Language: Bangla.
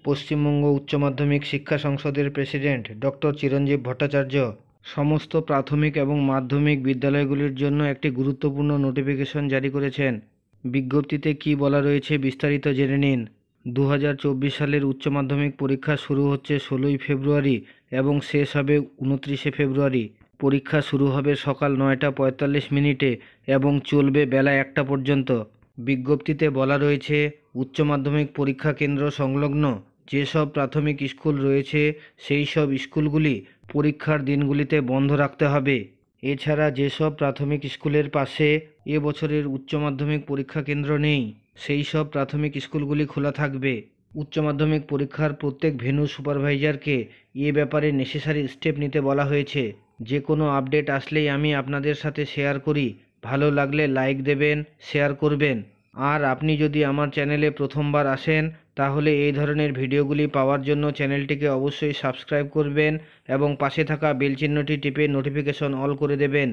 পশ্চিমবঙ্গ উচ্চ মাধ্যমিক শিক্ষা সংসদের প্রেসিডেন্ট ডক্টর চিরঞ্জীব ভট্টাচার্য সমস্ত প্রাথমিক এবং মাধ্যমিক বিদ্যালয়গুলির জন্য একটি গুরুত্বপূর্ণ নোটিফিকেশন জারি করেছেন। বিজ্ঞপ্তিতে কী বলা রয়েছে বিস্তারিত জেনে নিন। 2024 সালের উচ্চ মাধ্যমিক পরীক্ষা শুরু হচ্ছে 16ই ফেব্রুয়ারি এবং শেষ হবে 29শে ফেব্রুয়ারি। পরীক্ষা শুরু হবে সকাল 9টা 45 এবং চলবে বেলা 1টা পর্যন্ত। বিজ্ঞপ্তিতে বলা রয়েছে উচ্চ মাধ্যমিক পরীক্ষা কেন্দ্র সংলগ্ন যেসব প্রাথমিক স্কুল রয়েছে সেই সব স্কুলগুলি পরীক্ষার দিনগুলিতে বন্ধ রাখতে হবে। এছাড়া যেসব প্রাথমিক স্কুলের পাশে এবছরের উচ্চ মাধ্যমিক পরীক্ষা কেন্দ্র নেই সেই সব প্রাথমিক স্কুলগুলি খোলা থাকবে। উচ্চ মাধ্যমিক পরীক্ষার প্রত্যেক ভেন্যু সুপারভাইজারকে এ ব্যাপারে নেসেসারি স্টেপ নিতে বলা হয়েছে। যে কোনো আপডেট আসলেই আমি আপনাদের সাথে শেয়ার করি। ভালো লাগলে লাইক দেবেন, শেয়ার করবেন। আর আপনি যদি আমার চ্যানেলে প্রথমবার আসেন তাহলে এই ধরনের ভিডিওগুলি পাওয়ার জন্য চ্যানেলটিকে অবশ্যই সাবস্ক্রাইব করবেন এবং পাশে থাকা বেল চিহ্নটি টিপে নোটিফিকেশন অল করে দেবেন।